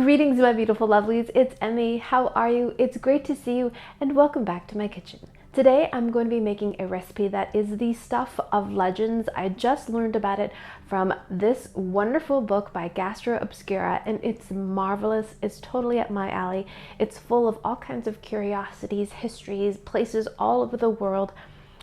Greetings, my beautiful lovelies. It's Emmy. How are you? It's great to see you, and welcome back to my kitchen. Today, I'm going to be making a recipe that is the stuff of legends. I just learned about it from this wonderful book by Gastro Obscura, and it's marvelous. It's totally up my alley. It's full of all kinds of curiosities, histories, places all over the world,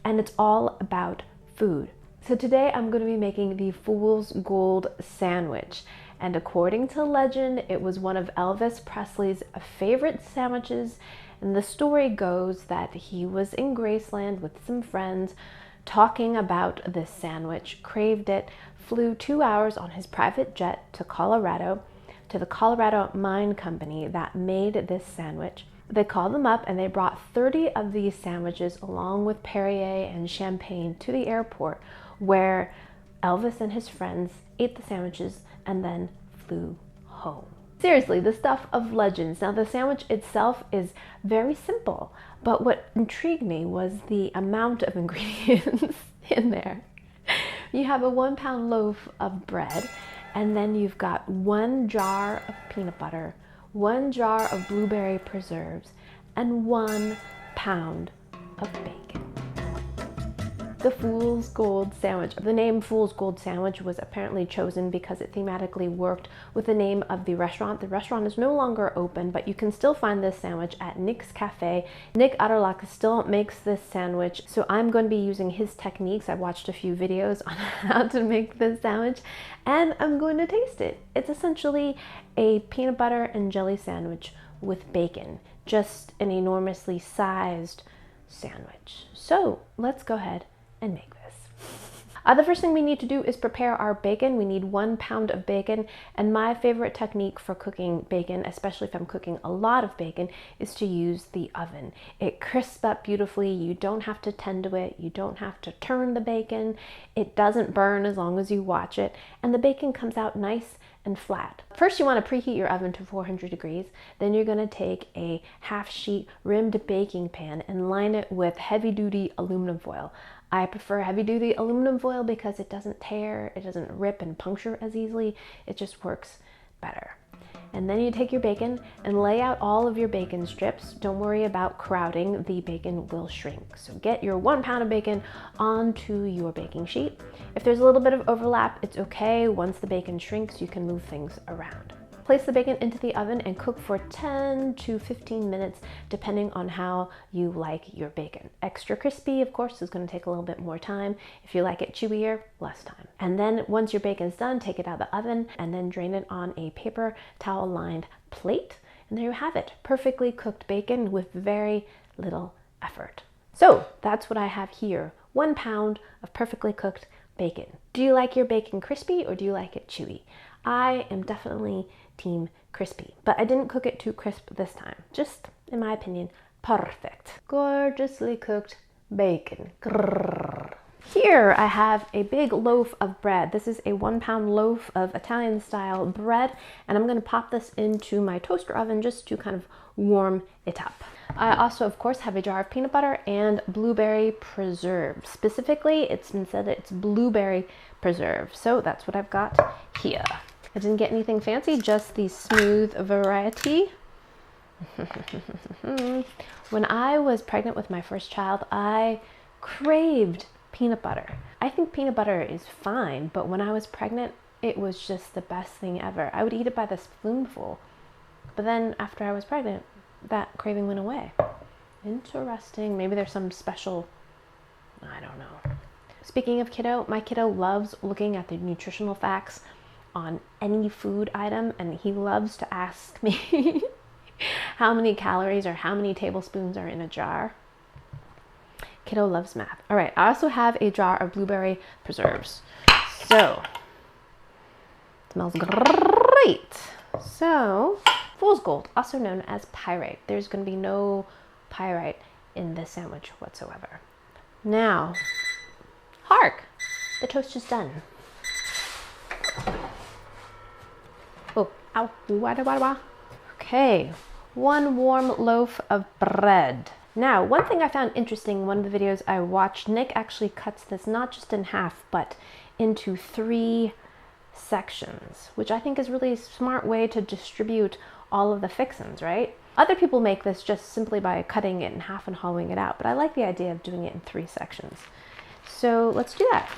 and it's all about food. So today, I'm going to be making the Fool's Gold Sandwich. And according to legend, it was one of Elvis Presley's favorite sandwiches. And the story goes that he was in Graceland with some friends talking about this sandwich, craved it, flew 2 hours on his private jet to Colorado, to the Colorado Mine Company that made this sandwich. They called them up and they brought 30 of these sandwiches along with Perrier and champagne to the airport, where Elvis and his friends ate the sandwiches and then flew home. Seriously, the stuff of legends. Now, the sandwich itself is very simple, but what intrigued me was the amount of ingredients in there. You have a 1 pound loaf of bread, and then you've got 1 jar of peanut butter, 1 jar of blueberry preserves, and 1 pound of bacon. The Fool's Gold Sandwich. The name Fool's Gold Sandwich was apparently chosen because it thematically worked with the name of the restaurant. The restaurant is no longer open, but you can still find this sandwich at Nick's Cafe. Nick Utterlock still makes this sandwich, so I'm going to be using his techniques. I watched a few videos on how to make this sandwich, and I'm going to taste it. It's essentially a peanut butter and jelly sandwich with bacon, just an enormously sized sandwich. So let's go ahead and make this. The first thing we need to do is prepare our bacon. We need 1 pound of bacon, and my favorite technique for cooking bacon, especially if I'm cooking a lot of bacon, is to use the oven. It crisps up beautifully. You don't have to tend to it. You don't have to turn the bacon. It doesn't burn as long as you watch it, and the bacon comes out nice and flat. First, you want to preheat your oven to 400 degrees. Then you're going to take a half sheet rimmed baking pan and line it with heavy duty aluminum foil. I prefer heavy duty aluminum foil because it doesn't tear, it doesn't rip and puncture as easily. It just works better. And then you take your bacon and lay out all of your bacon strips. Don't worry about crowding, the bacon will shrink. So get your 1 pound of bacon onto your baking sheet. If there's a little bit of overlap, it's okay. Once the bacon shrinks, you can move things around. Place the bacon into the oven and cook for 10 to 15 minutes, depending on how you like your bacon. Extra crispy, of course, is going to take a little bit more time. If you like it chewier, less time. And then once your bacon's done, take it out of the oven and then drain it on a paper towel lined plate. And there you have it, perfectly cooked bacon with very little effort. So that's what I have here, 1 pound of perfectly cooked bacon. Do you like your bacon crispy or do you like it chewy? I am definitely team crispy, but I didn't cook it too crisp this time. Just, in my opinion, perfect. Gorgeously cooked bacon. Grrr. Here I have a big loaf of bread. This is a 1 pound loaf of Italian style bread, and I'm going to pop this into my toaster oven just to kind of warm it up. I also, of course, have a jar of peanut butter and blueberry preserve. Specifically, it's been said that it's blueberry preserve, so that's what I've got here. I didn't get anything fancy, just the smooth variety. When I was pregnant with my first child, I craved peanut butter. I think peanut butter is fine, but when I was pregnant, it was just the best thing ever. I would eat it by the spoonful, but then after I was pregnant, that craving went away. Interesting. Maybe there's some special, I don't know. Speaking of kiddo, my kiddo loves looking at the nutritional facts on any food item, and he loves to ask me how many calories or how many tablespoons are in a jar. Kiddo loves math. All right, I also have a jar of blueberry preserves. So, smells great. So, Fool's Gold, also known as pyrite. There's going to be no pyrite in this sandwich whatsoever. Now, hark! The toast is done. Oh, ow, wada, wada, wada. Okay, 1 warm loaf of bread. Now, one thing I found interesting in one of the videos I watched, Nick actually cuts this not just in half, but into 3 sections, which I think is really a smart way to distribute all of the fixins, right? Other people make this just simply by cutting it in half and hollowing it out, but I like the idea of doing it in 3 sections. So let's do that.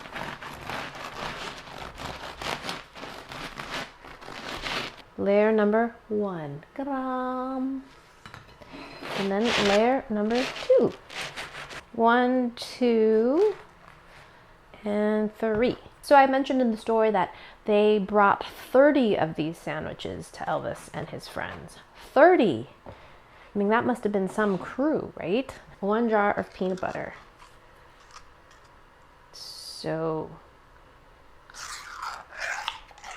Layer number 1, and then layer number 2, 1, 2, and 3. So I mentioned in the story that they brought 30 of these sandwiches to Elvis and his friends. 30! I mean, that must have been some crew, right? 1 jar of peanut butter. So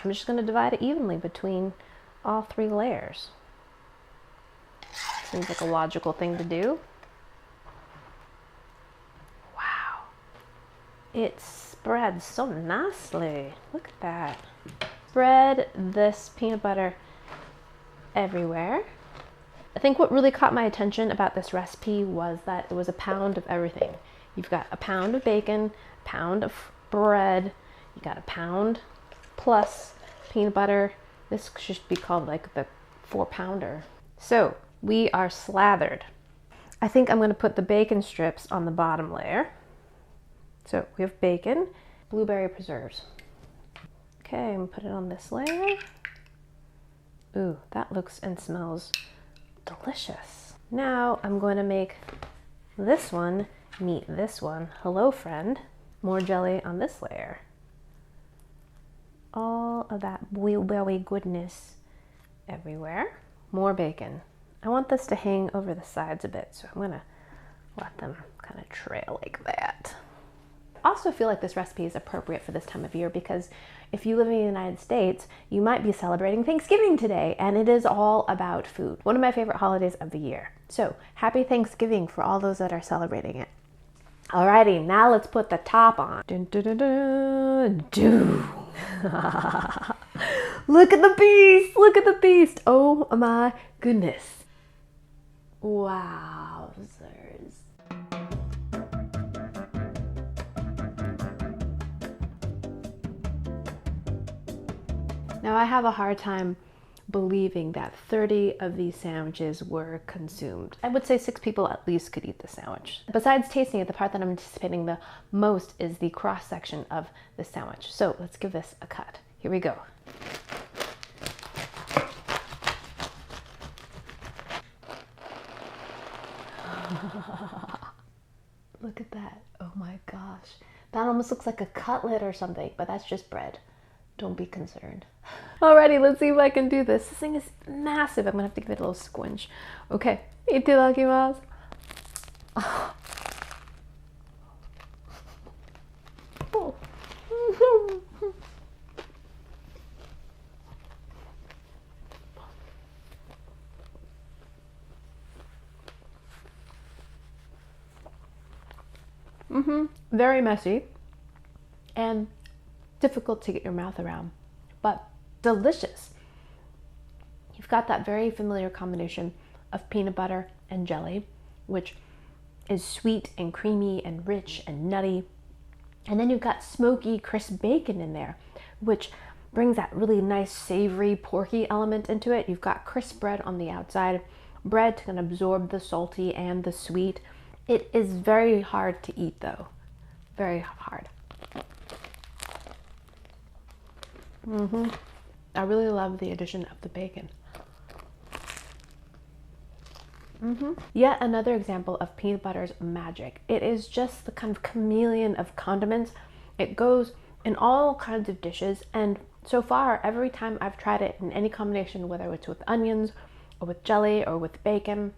I'm just going to divide it evenly between all 3 layers. Seems like a logical thing to do. Wow. It spreads so nicely. Look at that. Spread this peanut butter everywhere. I think what really caught my attention about this recipe was that it was a pound of everything. You've got a pound of bacon, a pound of bread, you got a pound plus peanut butter. This should be called like the 4-pounder. So we are slathered. I think I'm going to put the bacon strips on the bottom layer. So we have bacon, blueberry preserves. Okay, I'm going to put it on this layer. Ooh, that looks and smells delicious. Now I'm going to make this one meet this one. Hello, friend. More jelly on this layer. All of that blueberry goodness everywhere. More bacon. I want this to hang over the sides a bit, so I'm gonna let them kind of trail like that. I also feel like this recipe is appropriate for this time of year because if you live in the United States, you might be celebrating Thanksgiving today, and it is all about food. One of my favorite holidays of the year. So happy Thanksgiving for all those that are celebrating it. Alrighty, now let's put the top on. Dun, dun, dun, dun, dun. Look at the beast! Look at the beast! Oh my goodness. Wowzers. Now I have a hard time believing that 30 of these sandwiches were consumed. I would say 6 people at least could eat the sandwich. Besides tasting it, the part that I'm anticipating the most is the cross section of the sandwich. So let's give this a cut. Here we go. Look at that. Oh my gosh. That almost looks like a cutlet or something, but that's just bread. Don't be concerned. Alrighty, let's see if I can do this. This thing is massive. I'm gonna have to give it a little squinch. Okay. Itadakimasu. Oh. Oh. Very messy and difficult to get your mouth around, but delicious. You've got that very familiar combination of peanut butter and jelly, which is sweet and creamy and rich and nutty. And then you've got smoky, crisp bacon in there, which brings that really nice, savory, porky element into it. You've got crisp bread on the outside, bread to kind of absorb the salty and the sweet. It is very hard to eat though, very hard. I really love the addition of the bacon. Yet another example of peanut butter's magic. It is just the kind of chameleon of condiments. It goes in all kinds of dishes, and so far, every time I've tried it in any combination, whether it's with onions or with jelly or with bacon,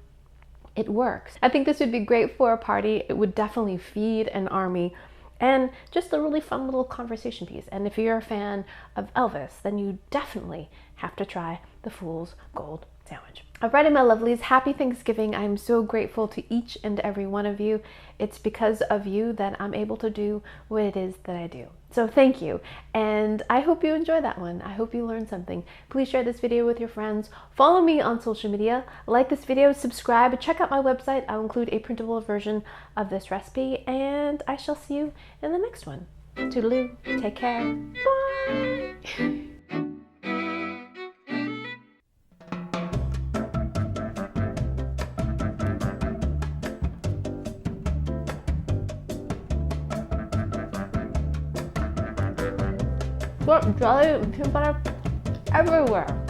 it works. I think this would be great for a party. It would definitely feed an army. And just a really fun little conversation piece. And if you're a fan of Elvis, then you definitely have to try the Fool's Gold Sandwich. Alrighty, my lovelies, happy Thanksgiving. I'm so grateful to each and every one of you. It's because of you that I'm able to do what it is that I do. So thank you. And I hope you enjoy that one. I hope you learned something. Please share this video with your friends. Follow me on social media. Like this video, subscribe, check out my website. I'll include a printable version of this recipe, and I shall see you in the next one. Toodaloo. Take care. Bye. Got jelly and peanut butter everywhere.